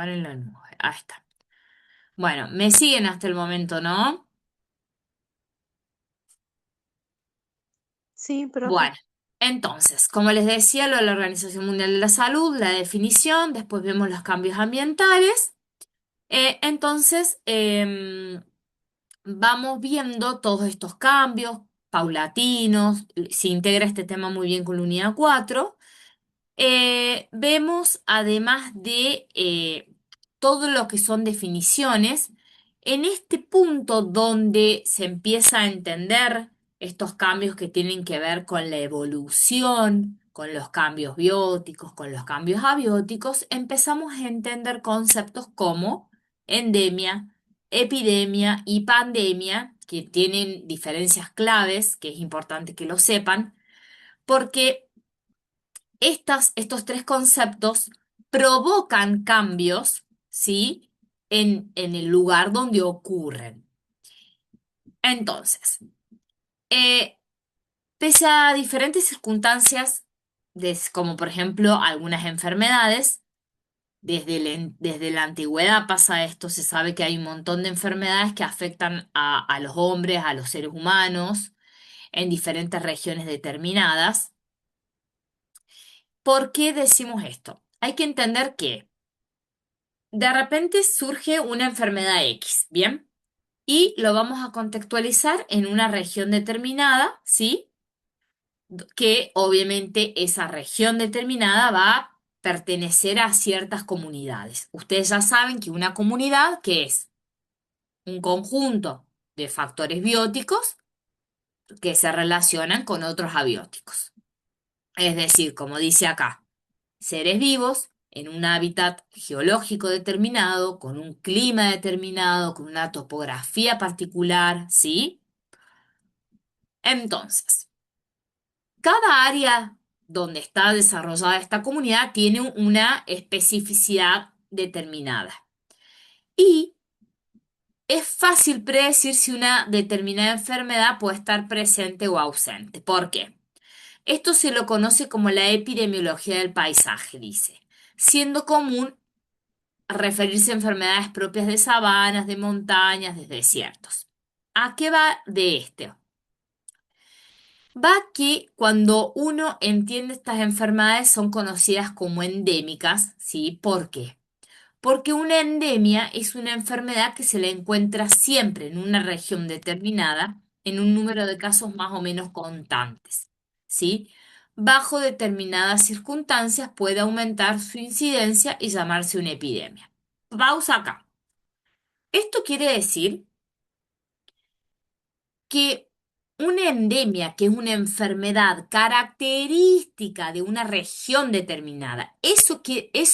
mar en la nube. Ahí está. Bueno, me siguen hasta el momento, ¿no? Sí, profe. Bueno, entonces, como les decía, lo de la Organización Mundial de la Salud, la definición, después vemos los cambios ambientales. Entonces, vamos viendo todos estos cambios paulatinos, se integra este tema muy bien con la unidad 4. Vemos, además de todo lo que son definiciones, en este punto donde se empieza a entender estos cambios que tienen que ver con la evolución, con los cambios bióticos, con los cambios abióticos, empezamos a entender conceptos como endemia, epidemia y pandemia, que tienen diferencias claves, que es importante que lo sepan, porque estos tres conceptos provocan cambios, ¿sí? En el lugar donde ocurren. Entonces, eh, pese a diferentes circunstancias, como por ejemplo algunas enfermedades, desde la antigüedad pasa esto, se sabe que hay un montón de enfermedades que afectan a los hombres, a los seres humanos, en diferentes regiones determinadas. ¿Por qué decimos esto? Hay que entender que de repente surge una enfermedad X, ¿bien? Y lo vamos a contextualizar en una región determinada, ¿sí? Que obviamente esa región determinada va a pertenecer a ciertas comunidades. Ustedes ya saben que una comunidad, que es un conjunto de factores bióticos que se relacionan con otros abióticos. Es decir, como dice acá, seres vivos en un hábitat geológico determinado, con un clima determinado, con una topografía particular, ¿sí? Entonces, cada área donde está desarrollada esta comunidad tiene una especificidad determinada. Y es fácil predecir si una determinada enfermedad puede estar presente o ausente. ¿Por qué? Esto se lo conoce como la epidemiología del paisaje, dice, siendo común referirse a enfermedades propias de sabanas, de montañas, de desiertos. ¿A qué va de esto? Va que cuando uno entiende estas enfermedades son conocidas como endémicas, ¿sí? ¿Por qué? Porque una endemia es una enfermedad que se la encuentra siempre en una región determinada, en un número de casos más o menos constantes, ¿sí? Bajo determinadas circunstancias puede aumentar su incidencia y llamarse una epidemia. Pausa acá. Esto quiere decir que una endemia, que es una enfermedad característica de una región determinada,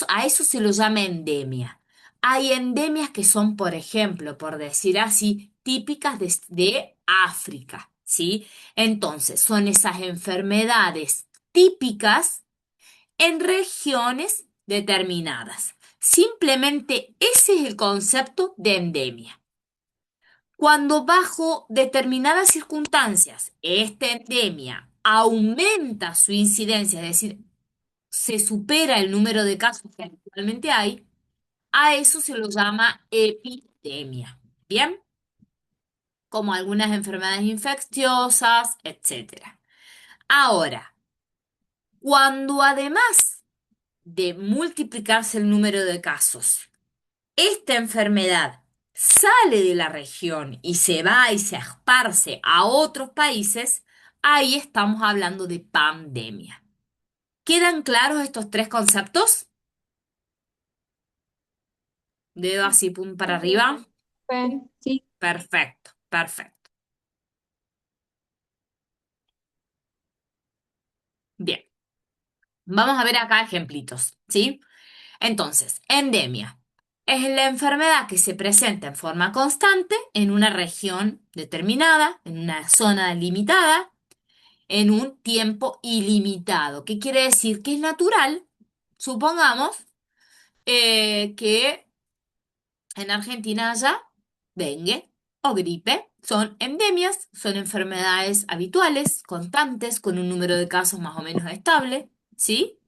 a eso se lo llama endemia. Hay endemias que son, por ejemplo, por decir así, típicas de África, ¿sí? Entonces, son esas enfermedades típicas en regiones determinadas. Simplemente ese es el concepto de endemia. Cuando bajo determinadas circunstancias esta endemia aumenta su incidencia, es decir, se supera el número de casos que actualmente hay, a eso se lo llama epidemia. ¿Bien? Como algunas enfermedades infecciosas, etcétera. Ahora, cuando además de multiplicarse el número de casos, esta enfermedad sale de la región y se va y se esparce a otros países, ahí estamos hablando de pandemia. ¿Quedan claros estos tres conceptos? Dedo así pum para Sí, arriba. sí. Perfecto, perfecto. Bien, vamos a ver acá ejemplitos, ¿sí? Entonces, endemia es la enfermedad que se presenta en forma constante en una región determinada, en una zona limitada en un tiempo ilimitado. ¿Qué quiere decir? Que es natural, supongamos, que en Argentina haya dengue o gripe. Son endemias, son enfermedades habituales, constantes, con un número de casos más o menos estable, ¿sí?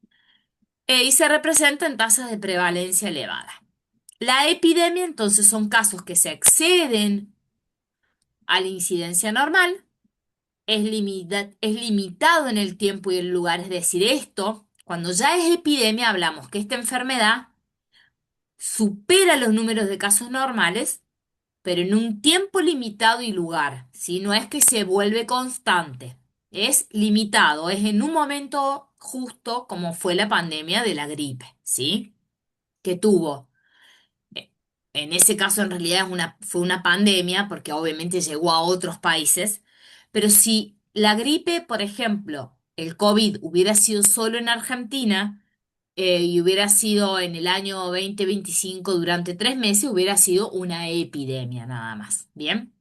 Y se representan tasas de prevalencia elevada. La epidemia entonces son casos que se exceden a la incidencia normal, es limitado en el tiempo y el lugar, es decir, esto, cuando ya es epidemia, hablamos que esta enfermedad supera los números de casos normales, pero en un tiempo limitado y lugar, ¿sí? No es que se vuelve constante, es limitado, es en un momento justo como fue la pandemia de la gripe, ¿sí? Que tuvo. eh, En ese caso, en realidad fue una pandemia, porque obviamente llegó a otros países, pero si la gripe, por ejemplo, el COVID hubiera sido solo en Argentina, y hubiera sido en el año 2025 durante 3 meses, hubiera sido una epidemia nada más. ¿Bien?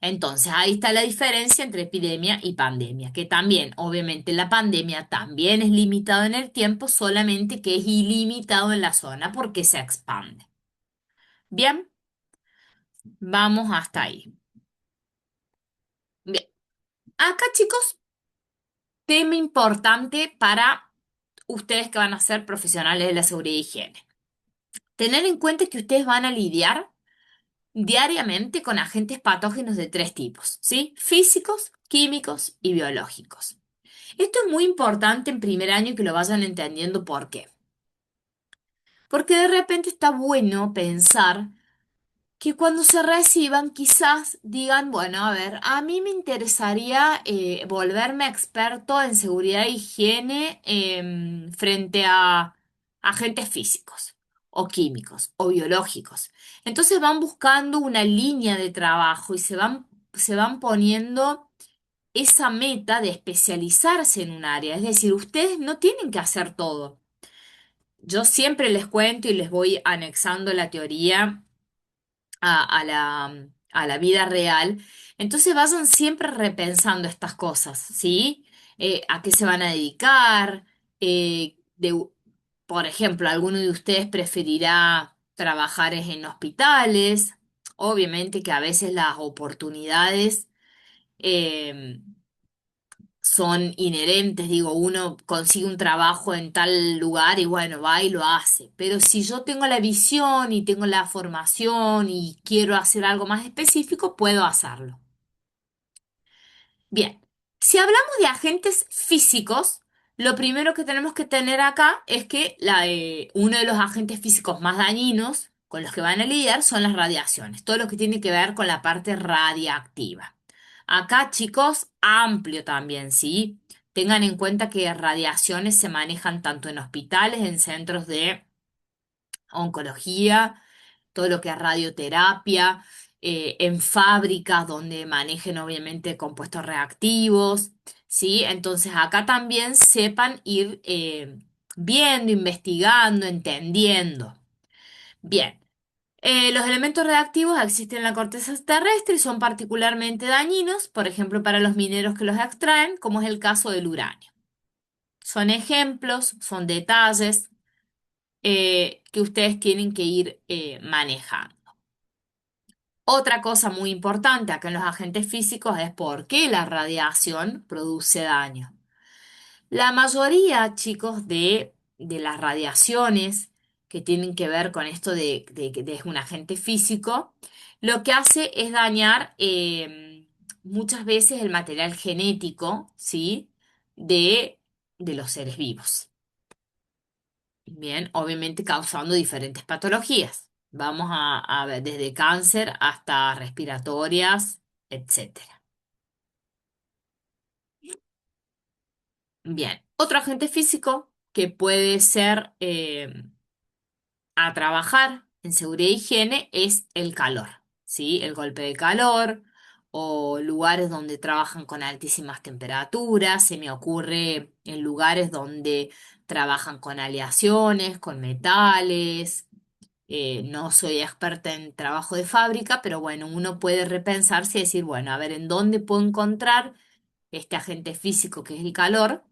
Entonces, ahí está la diferencia entre epidemia y pandemia, que también, obviamente, la pandemia también es limitado en el tiempo, solamente que es ilimitado en la zona porque se expande. Bien, vamos hasta ahí. Bien, acá chicos, tema importante para ustedes que van a ser profesionales de la seguridad y higiene. Tener en cuenta que ustedes van a lidiar diariamente con agentes patógenos de tres tipos, ¿sí? Físicos, químicos y biológicos. Esto es muy importante en primer año que lo vayan entendiendo por qué. Porque de repente está bueno pensar que cuando se reciban quizás digan, bueno, a ver, a mí me interesaría volverme experto en seguridad e higiene frente a agentes físicos o químicos o biológicos. Entonces van buscando una línea de trabajo y se van poniendo esa meta de especializarse en un área. Es decir, ustedes no tienen que hacer todo. Yo siempre les cuento y les voy anexando la teoría a la vida real. Entonces vayan siempre repensando estas cosas, ¿sí? ¿A qué se van a dedicar? Por ejemplo, ¿alguno de ustedes preferirá trabajar en hospitales? Obviamente que a veces las oportunidades eh, son inherentes, digo, uno consigue un trabajo en tal lugar y bueno, va y lo hace. Pero si yo tengo la visión y tengo la formación y quiero hacer algo más específico, puedo hacerlo. Bien, si hablamos de agentes físicos, lo primero que tenemos que tener acá es que uno de los agentes físicos más dañinos con los que van a lidiar son las radiaciones, todo lo que tiene que ver con la parte radiactiva. Acá, chicos, amplio también, ¿sí? Tengan en cuenta que radiaciones se manejan tanto en hospitales, en centros de oncología, todo lo que es radioterapia, en fábricas donde manejen obviamente compuestos reactivos, ¿sí? Entonces acá también sepan ir viendo, investigando, entendiendo. Bien. Los elementos reactivos existen en la corteza terrestre y son particularmente dañinos, por ejemplo, para los mineros que los extraen, como es el caso del uranio. Son ejemplos, son detalles que ustedes tienen que ir manejando. Otra cosa muy importante acá en los agentes físicos es por qué la radiación produce daño. La mayoría, chicos, de las radiaciones que tienen que ver con esto de un agente físico, lo que hace es dañar muchas veces el material genético, ¿sí? de los seres vivos. Bien, obviamente causando diferentes patologías. Vamos a ver desde cáncer hasta respiratorias, etcétera. Bien, otro agente físico que puede ser a trabajar en seguridad e higiene es el calor, ¿sí? El golpe de calor o lugares donde trabajan con altísimas temperaturas. Se me ocurre en lugares donde trabajan con aleaciones, con metales. No soy experta en trabajo de fábrica, pero bueno, uno puede repensarse y decir, bueno, a ver, ¿en dónde puedo encontrar este agente físico que es el calor?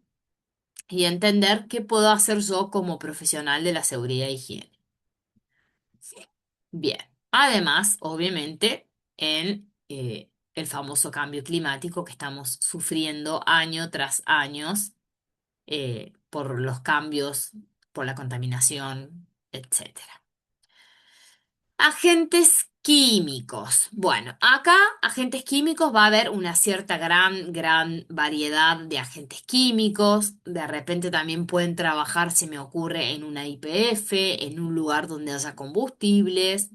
Y entender qué puedo hacer yo como profesional de la seguridad e higiene. Bien, además, obviamente, en el famoso cambio climático que estamos sufriendo año tras año por los cambios, por la contaminación, etcétera. Agentes químicos. Bueno, acá agentes químicos va a haber una cierta gran variedad de agentes químicos. De repente también pueden trabajar, se me ocurre, en una YPF, en un lugar donde haya combustibles.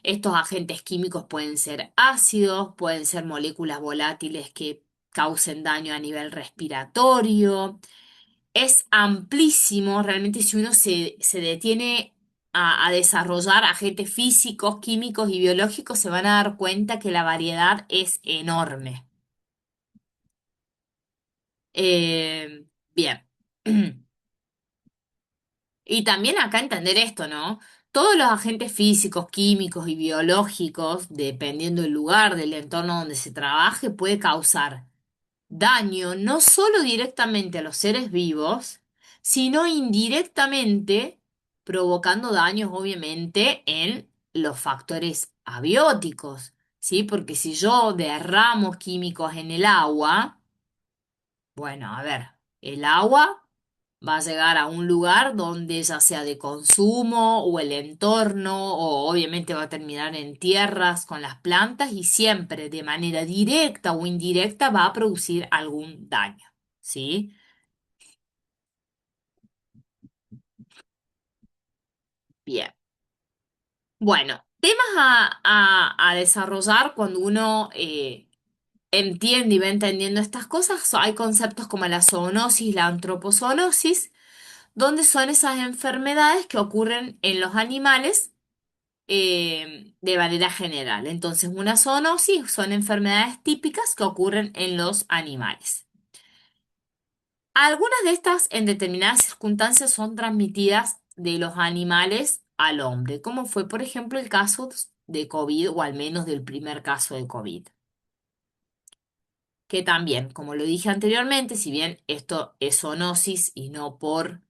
Estos agentes químicos pueden ser ácidos, pueden ser moléculas volátiles que causen daño a nivel respiratorio. Es amplísimo, realmente si uno se detiene a desarrollar agentes físicos, químicos y biológicos, se van a dar cuenta que la variedad es enorme. Bien. Y también acá entender esto, ¿no? Todos los agentes físicos, químicos y biológicos, dependiendo del lugar, del entorno donde se trabaje, puede causar daño no solo directamente a los seres vivos, sino indirectamente provocando daños, obviamente, en los factores abióticos, ¿sí? Porque si yo derramo químicos en el agua, bueno, a ver, el agua va a llegar a un lugar donde ya sea de consumo o el entorno, o obviamente va a terminar en tierras con las plantas y siempre de manera directa o indirecta va a producir algún daño, ¿sí? Bien. Bueno, temas a desarrollar cuando uno entiende y va entendiendo estas cosas. Hay conceptos como la zoonosis, la antropozoonosis, donde son esas enfermedades que ocurren en los animales de manera general. Entonces, una zoonosis son enfermedades típicas que ocurren en los animales. Algunas de estas, en determinadas circunstancias, son transmitidas de los animales al hombre, como fue, por ejemplo, el caso de COVID, o al menos del primer caso de COVID. Que también, como lo dije anteriormente, si bien esto es zoonosis y no por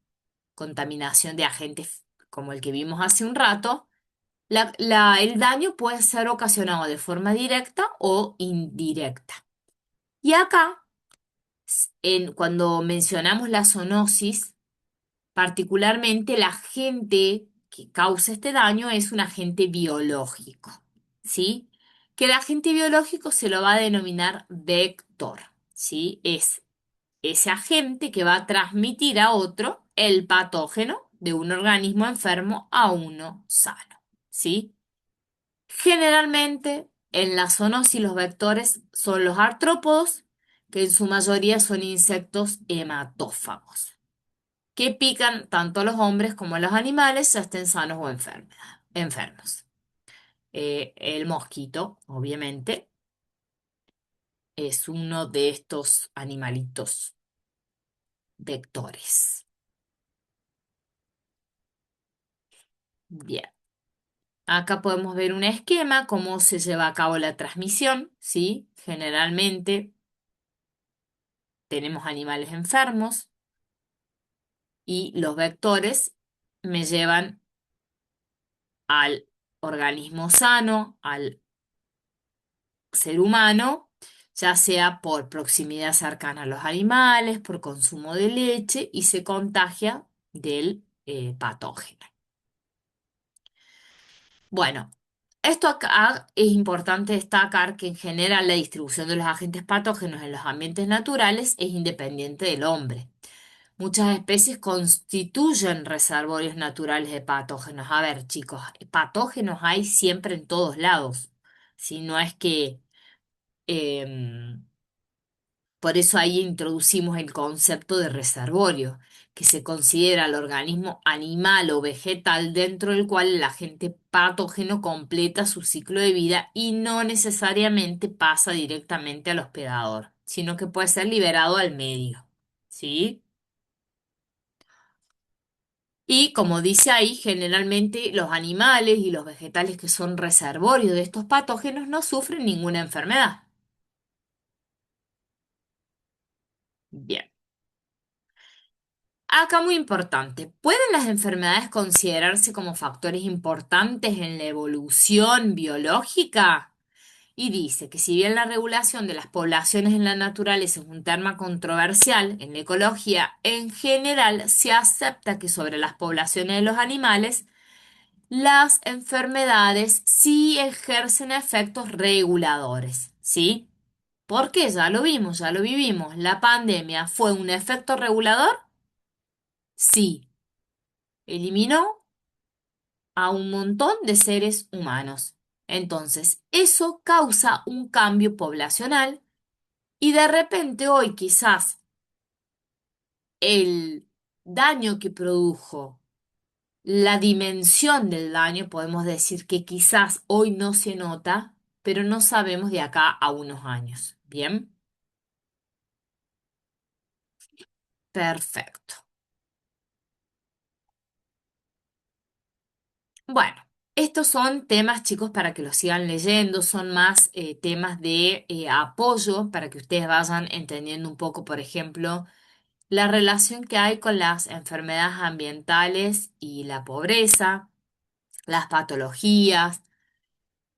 contaminación de agentes como el que vimos hace un rato, el daño puede ser ocasionado de forma directa o indirecta. Y acá, cuando mencionamos la zoonosis, particularmente el agente que causa este daño es un agente biológico, ¿sí? Que el agente biológico se lo va a denominar vector, ¿sí? Es ese agente que va a transmitir a otro el patógeno de un organismo enfermo a uno sano, ¿sí? Generalmente, en la zoonosis los vectores son los artrópodos, que en su mayoría son insectos hematófagos, que pican tanto a los hombres como a los animales, ya estén sanos o enfermos. El mosquito, obviamente, es uno de estos animalitos vectores. Bien, acá podemos ver un esquema, cómo se lleva a cabo la transmisión, ¿sí? Generalmente tenemos animales enfermos y los vectores me llevan al organismo sano, al ser humano, ya sea por proximidad cercana a los animales, por consumo de leche y se contagia del patógeno. Bueno, esto acá es importante destacar que en general la distribución de los agentes patógenos en los ambientes naturales es independiente del hombre. Muchas especies constituyen reservorios naturales de patógenos. A ver, chicos, patógenos hay siempre en todos lados. Si no es que em, por eso ahí introducimos el concepto de reservorio, que se considera el organismo animal o vegetal dentro del cual el agente patógeno completa su ciclo de vida y no necesariamente pasa directamente al hospedador, sino que puede ser liberado al medio. ¿Sí? Y como dice ahí, generalmente los animales y los vegetales que son reservorios de estos patógenos no sufren ninguna enfermedad. Bien. Acá muy importante, ¿pueden las enfermedades considerarse como factores importantes en la evolución biológica? Y dice que si bien la regulación de las poblaciones en la naturaleza es un tema controversial, en la ecología en general se acepta que sobre las poblaciones de los animales las enfermedades sí ejercen efectos reguladores, ¿sí? Porque ya lo vimos, ya lo vivimos. ¿La pandemia fue un efecto regulador? Sí. Eliminó a un montón de seres humanos. Entonces, eso causa un cambio poblacional y de repente hoy quizás el daño que produjo, la dimensión del daño, podemos decir que quizás hoy no se nota, pero no sabemos de acá a unos años. ¿Bien? Perfecto. Bueno, estos son temas, chicos, para que los sigan leyendo, son más temas de apoyo para que ustedes vayan entendiendo un poco, por ejemplo, la relación que hay con las enfermedades ambientales y la pobreza, las patologías,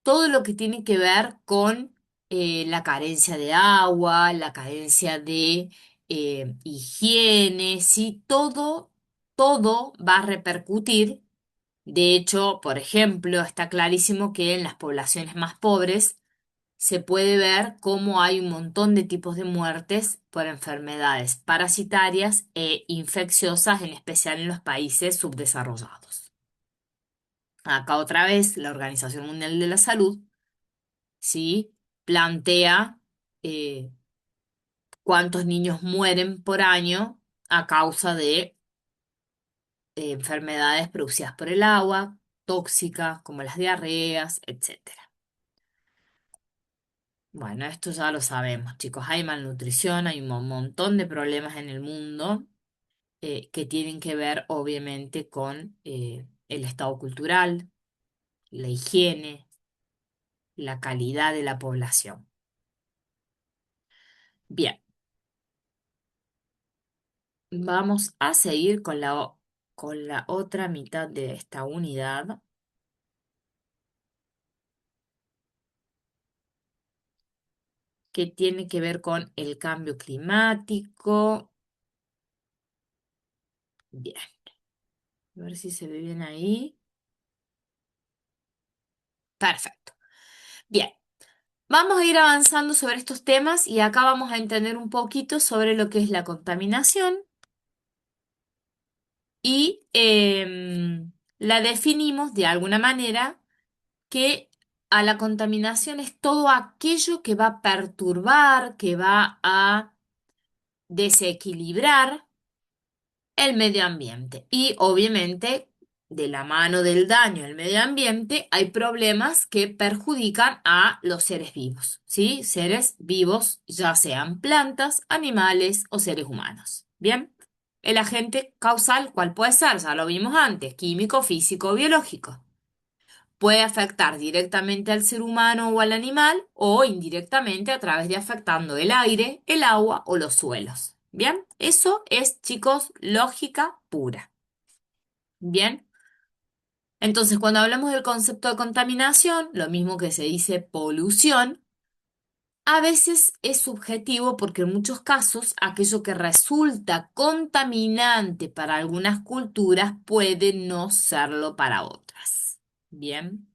todo lo que tiene que ver con la carencia de agua, la carencia de higiene, sí, todo va a repercutir. De hecho, por ejemplo, está clarísimo que en las poblaciones más pobres se puede ver cómo hay un montón de tipos de muertes por enfermedades parasitarias e infecciosas, en especial en los países subdesarrollados. Acá otra vez, la Organización Mundial de la Salud, ¿sí? Plantea eh, cuántos niños mueren por año a causa de enfermedades producidas por el agua, tóxicas, como las diarreas, etcétera. Bueno, esto ya lo sabemos, chicos. Hay malnutrición, hay un montón de problemas en el mundo que tienen que ver, obviamente, con el estado cultural, la higiene, la calidad de la población. Bien, vamos a seguir con con la otra mitad de esta unidad, que tiene que ver con el cambio climático. Bien, a ver si se ve bien ahí. Perfecto. Bien. Vamos a ir avanzando sobre estos temas y acá vamos a entender un poquito sobre lo que es la contaminación y la definimos de alguna manera que a la contaminación es todo aquello que va a perturbar, que va a desequilibrar el medio ambiente. Y obviamente, de la mano del daño al medio ambiente, hay problemas que perjudican a los seres vivos, ¿sí? Seres vivos, ya sean plantas, animales o seres humanos. ¿Bien? El agente causal, ¿cuál puede ser? Ya lo vimos antes, químico, físico, biológico. Puede afectar directamente al ser humano o al animal o indirectamente a través de afectando el aire, el agua o los suelos. Bien, eso es, chicos, lógica pura. Bien, entonces cuando hablamos del concepto de contaminación, lo mismo que se dice polución, a veces es subjetivo porque en muchos casos aquello que resulta contaminante para algunas culturas puede no serlo para otras. Bien,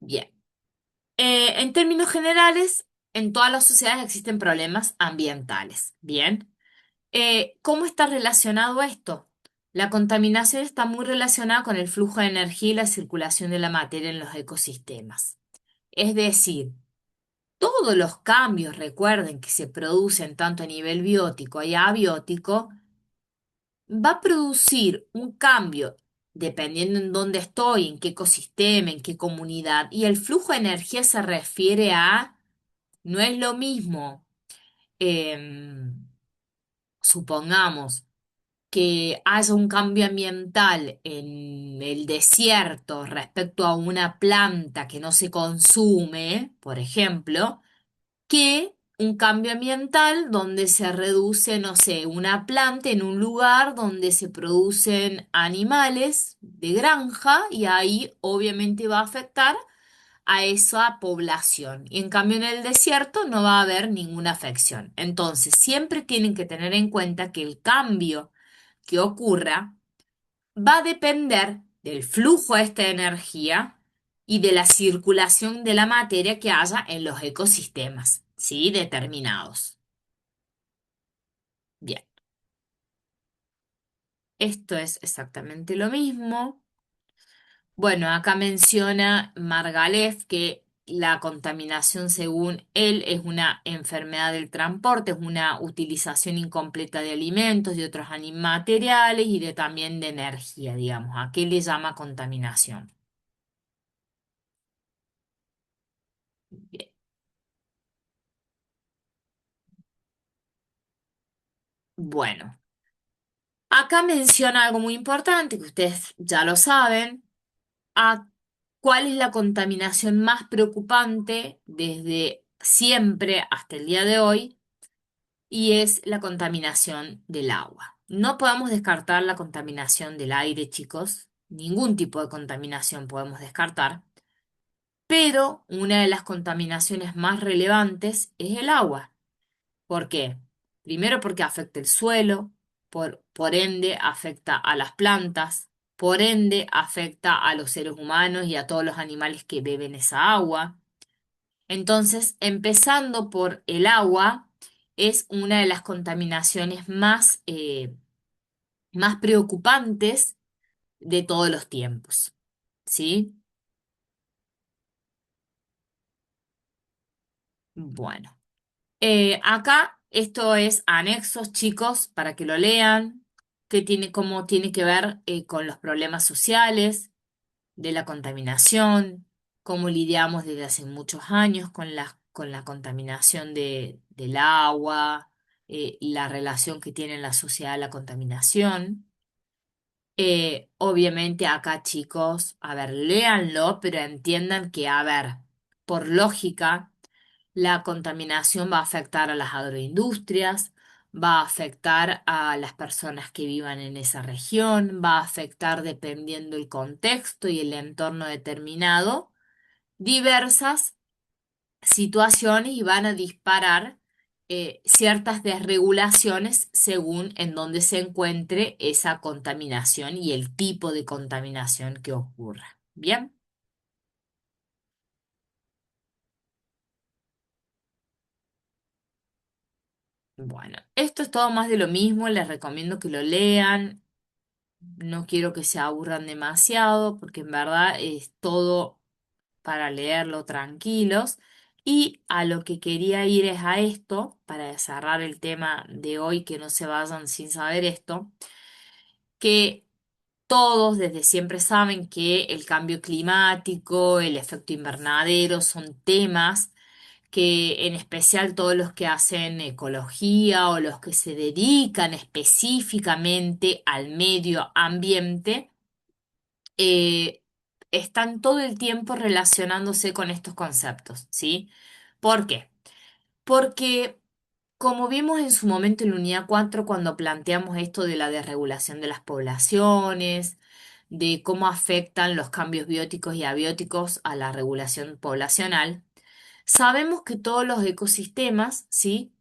bien. En términos generales, en todas las sociedades existen problemas ambientales. Bien. ¿Cómo está relacionado esto? La contaminación está muy relacionada con el flujo de energía y la circulación de la materia en los ecosistemas. Es decir, todos los cambios, recuerden, que se producen tanto a nivel biótico y abiótico, va a producir un cambio dependiendo en dónde estoy, en qué ecosistema, en qué comunidad. Y el flujo de energía se refiere a, no es lo mismo, em, supongamos, que haya un cambio ambiental en el desierto respecto a una planta que no se consume, por ejemplo, que un cambio ambiental donde se reduce, no sé, una planta en un lugar donde se producen animales de granja y ahí obviamente va a afectar a esa población. Y en cambio en el desierto no va a haber ninguna afección. Entonces, siempre tienen que tener en cuenta que el cambio que ocurra va a depender del flujo de energía y de la circulación de la materia que haya en los ecosistemas, ¿sí? Determinados. Bien, esto es exactamente lo mismo. Bueno, acá menciona Margalef que la contaminación, según él, es una enfermedad del transporte, es una utilización incompleta de alimentos, de otros materiales y de también de energía, digamos. ¿A qué le llama contaminación? Bien. Bueno, acá menciona algo muy importante que ustedes ya lo saben. A ¿Cuál es la contaminación más preocupante desde siempre hasta el día de hoy? Y es la contaminación del agua. No podemos descartar la contaminación del aire, chicos. Ningún tipo de contaminación podemos descartar. Pero una de las contaminaciones más relevantes es el agua. ¿Por qué? Primero porque afecta el suelo, por ende afecta a las plantas, por ende afecta a los seres humanos y a todos los animales que beben esa agua. Entonces, empezando por el agua, es una de las contaminaciones más preocupantes de todos los tiempos. ¿Sí? Bueno. Acá esto es anexos, chicos, para que lo lean, cómo tiene que ver con los problemas sociales, de la contaminación, cómo lidiamos desde hace muchos años con la contaminación del agua, la relación que tiene la sociedad a la contaminación. Obviamente acá, chicos, a ver, léanlo, pero entiendan que, a ver, por lógica, la contaminación va a afectar a las agroindustrias, va a afectar a las personas que vivan en esa región, va a afectar, dependiendo el contexto y el entorno determinado, diversas situaciones y van a disparar ciertas desregulaciones según en dónde se encuentre esa contaminación y el tipo de contaminación que ocurra. Bien, bueno, esto es todo más de lo mismo, les recomiendo que lo lean. No quiero que se aburran demasiado porque en verdad es todo para leerlo tranquilos. Y a lo que quería ir es a esto, para cerrar el tema de hoy, que no se vayan sin saber esto, que todos desde siempre saben que el cambio climático, el efecto invernadero son temas que en especial todos los que hacen ecología o los que se dedican específicamente al medio ambiente, eh, están todo el tiempo relacionándose con estos conceptos, ¿sí? ¿Por qué? Porque, como vimos en su momento en la unidad 4 cuando planteamos esto de la desregulación de las poblaciones, de cómo afectan los cambios bióticos y abióticos a la regulación poblacional, sabemos que todos los ecosistemas, ¿sí?,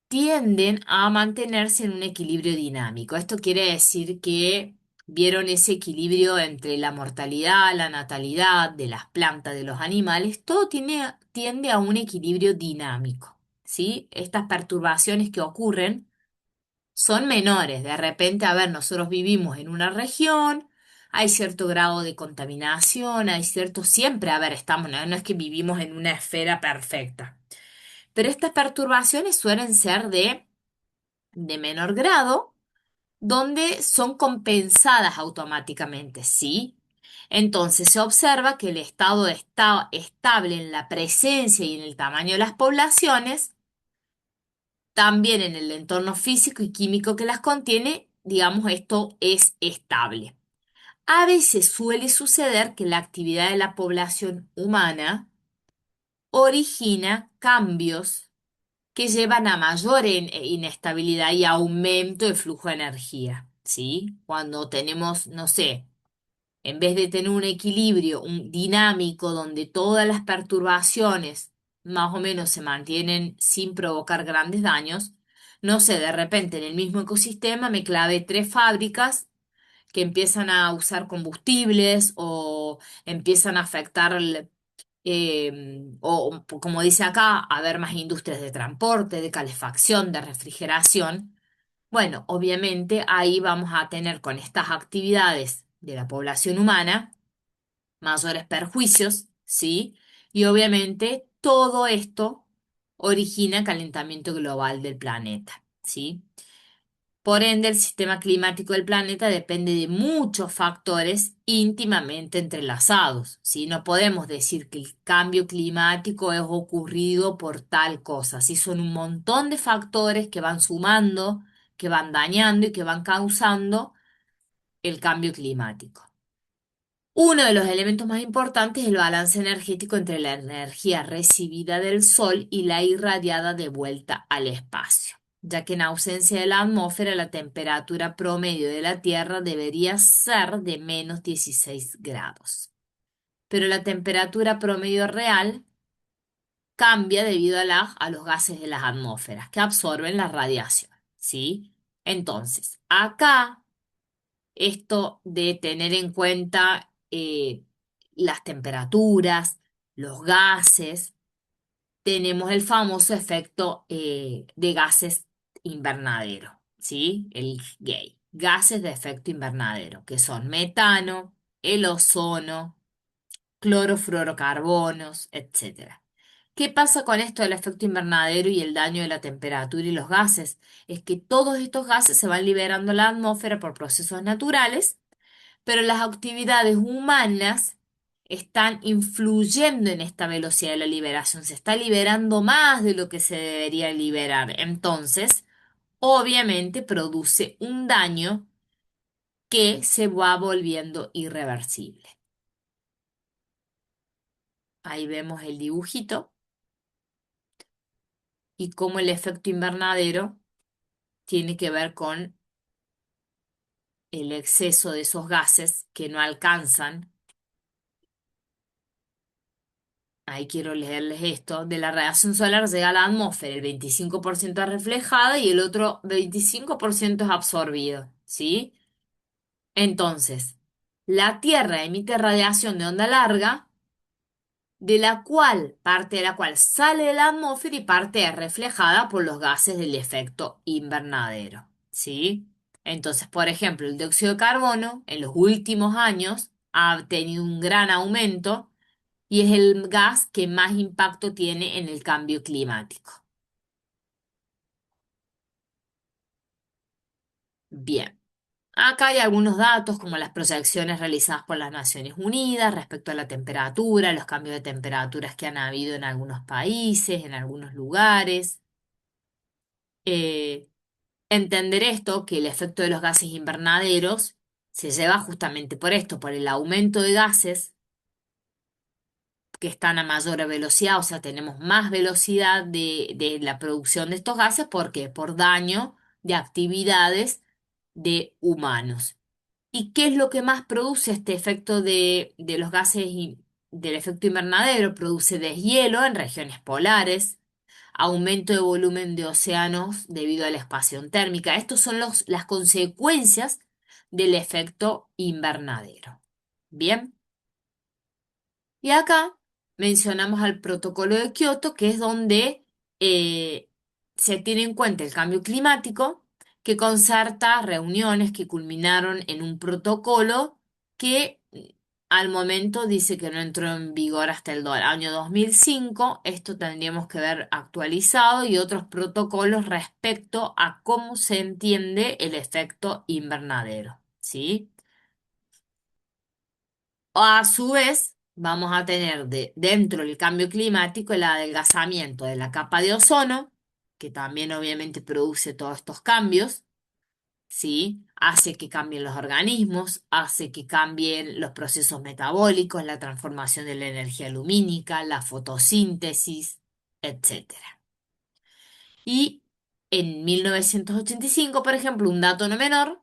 tienden a mantenerse en un equilibrio dinámico. Esto quiere decir que vieron ese equilibrio entre la mortalidad, la natalidad de las plantas, de los animales, todo tiende a un equilibrio dinámico, ¿sí? Estas perturbaciones que ocurren son menores. De repente, a ver, nosotros vivimos en una región, hay cierto grado de contaminación, hay cierto, siempre, a ver, estamos, no es que vivimos en una esfera perfecta. Pero estas perturbaciones suelen ser de menor grado, donde son compensadas automáticamente, ¿sí? Entonces se observa que el estado está estable en la presencia y en el tamaño de las poblaciones, también en el entorno físico y químico que las contiene, digamos, esto es estable. A veces suele suceder que la actividad de la población humana origina cambios que llevan a mayor inestabilidad y aumento del flujo de energía, ¿sí? Cuando tenemos, no sé, en vez de tener un equilibrio dinámico donde todas las perturbaciones más o menos se mantienen sin provocar grandes daños, no sé, de repente en el mismo ecosistema me clavé tres fábricas que empiezan a usar combustibles o empiezan a afectar, como dice acá, a haber más industrias de transporte, de calefacción, de refrigeración. Bueno, obviamente ahí vamos a tener con estas actividades de la población humana mayores perjuicios, ¿sí? Y obviamente todo esto origina calentamiento global del planeta, ¿sí? Por ende, el sistema climático del planeta depende de muchos factores íntimamente entrelazados, ¿sí? No podemos decir que el cambio climático es ocurrido por tal cosa, ¿sí? Son un montón de factores que van sumando, que van dañando y que van causando el cambio climático. Uno de los elementos más importantes es el balance energético entre la energía recibida del Sol y la irradiada de vuelta al espacio, ya que en ausencia de la atmósfera la temperatura promedio de la Tierra debería ser de -16 grados. Pero la temperatura promedio real cambia debido a los gases de las atmósferas que absorben la radiación, ¿sí? Entonces, acá esto de tener en cuenta las temperaturas, los gases, tenemos el famoso efecto de gases invernadero, ¿sí? El GAY, gases de efecto invernadero, que son metano, el ozono, clorofluorocarbonos, etcétera. ¿Qué pasa con esto del efecto invernadero y el daño de la temperatura y los gases? Es que todos estos gases se van liberando a la atmósfera por procesos naturales, pero las actividades humanas están influyendo en esta velocidad de la liberación. Se está liberando más de lo que se debería liberar. Entonces, obviamente produce un daño que se va volviendo irreversible. Ahí vemos el dibujito y cómo el efecto invernadero tiene que ver con el exceso de esos gases que no alcanzan. Ahí quiero leerles esto. De la radiación solar llega a la atmósfera, el 25% es reflejado y el otro 25% es absorbido, ¿sí? Entonces, la Tierra emite radiación de onda larga, de la cual, parte de la cual sale de la atmósfera y parte es reflejada por los gases del efecto invernadero, ¿sí? Entonces, por ejemplo, el dióxido de carbono en los últimos años ha tenido un gran aumento y es el gas que más impacto tiene en el cambio climático. Bien, acá hay algunos datos como las proyecciones realizadas por las Naciones Unidas respecto a la temperatura, los cambios de temperaturas que han habido en algunos países, en algunos lugares. Eh, Entender esto, que el efecto de los gases invernaderos se lleva justamente por esto, por el aumento de gases que están a mayor velocidad, o sea, tenemos más velocidad de la producción de estos gases, ¿por qué? Por daño de actividades de humanos. ¿Y qué es lo que más produce este efecto de los gases del efecto invernadero? Produce deshielo en regiones polares, aumento de volumen de océanos debido a la expansión térmica. Estos son las consecuencias del efecto invernadero. Bien. Y acá mencionamos al protocolo de Kioto, que es donde eh, se tiene en cuenta el cambio climático, que concerta reuniones que culminaron en un protocolo que al momento dice que no entró en vigor hasta el año 2005. Esto tendríamos que ver actualizado y otros protocolos respecto a cómo se entiende el efecto invernadero, ¿sí? A su vez, vamos a tener dentro del cambio climático el adelgazamiento de la capa de ozono, que también obviamente produce todos estos cambios, ¿sí? Hace que cambien los organismos, hace que cambien los procesos metabólicos, la transformación de la energía lumínica, la fotosíntesis, etcétera. Y en 1985, por ejemplo, un dato no menor,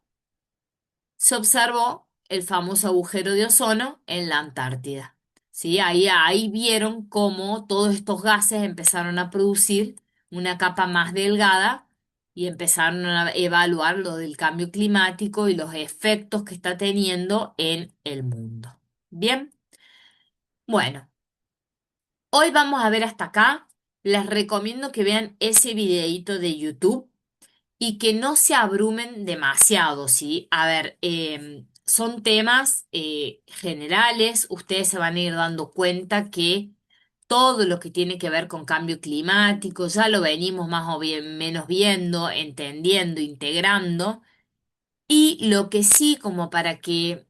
se observó el famoso agujero de ozono en la Antártida. ¿Sí? Ahí vieron cómo todos estos gases empezaron a producir una capa más delgada y empezaron a evaluar lo del cambio climático y los efectos que está teniendo en el mundo. Bien, bueno, hoy vamos a ver hasta acá. Les recomiendo que vean ese videíto de YouTube y que no se abrumen demasiado, ¿sí? A ver, son temas generales, ustedes se van a ir dando cuenta que todo lo que tiene que ver con cambio climático ya lo venimos más o bien menos viendo, entendiendo, integrando, y lo que sí, como para que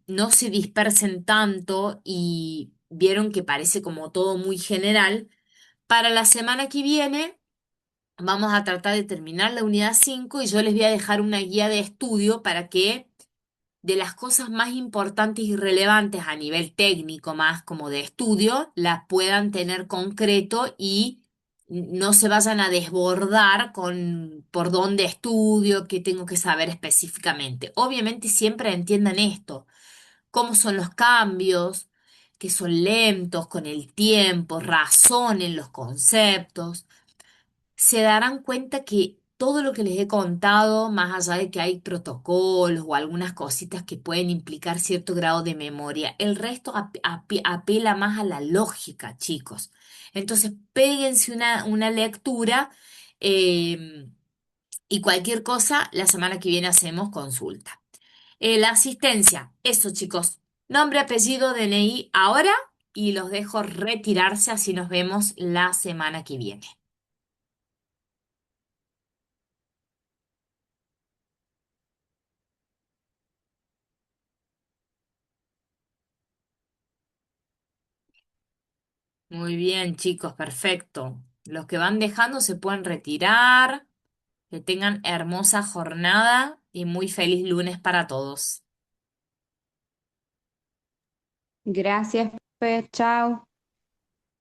no se dispersen tanto y vieron que parece como todo muy general, para la semana que viene. Vamos a tratar de terminar la unidad 5 y yo les voy a dejar una guía de estudio para que de las cosas más importantes y relevantes a nivel técnico, más como de estudio, las puedan tener concreto y no se vayan a desbordar con por dónde estudio, qué tengo que saber específicamente. Obviamente siempre entiendan esto, cómo son los cambios, que son lentos con el tiempo, razonen los conceptos, se darán cuenta que todo lo que les he contado, más allá de que hay protocolos o algunas cositas que pueden implicar cierto grado de memoria, el resto apela más a la lógica, chicos. Entonces, péguense una lectura eh, y cualquier cosa, la semana que viene hacemos consulta. La asistencia, eso, chicos. Nombre, apellido, DNI ahora y los dejo retirarse, así nos vemos la semana que viene. Muy bien, chicos, perfecto. Los que van dejando se pueden retirar. Que tengan hermosa jornada y muy feliz lunes para todos. Gracias, Fe. Chao.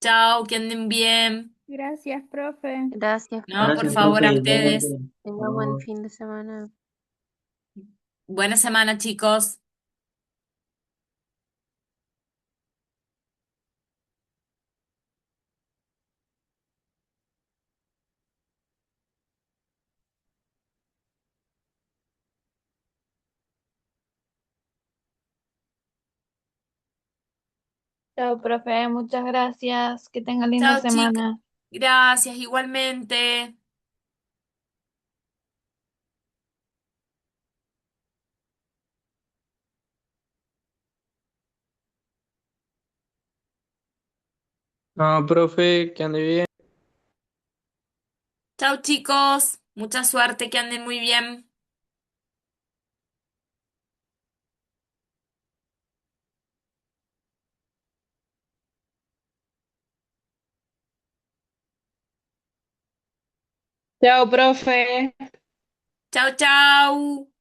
Chao, que anden bien. Gracias, profe. Gracias, No, por profe. Gracias, favor, profe, a igualmente. ustedes. Tenga buen Chao. fin de semana. Buena semana, chicos. Chao, profe. Muchas gracias. Que tenga linda Chao, chicos. semana. Gracias, igualmente. No, profe, que ande bien. Chao, chicos. Mucha suerte, que anden muy bien. Chao, profe. Chao, chao.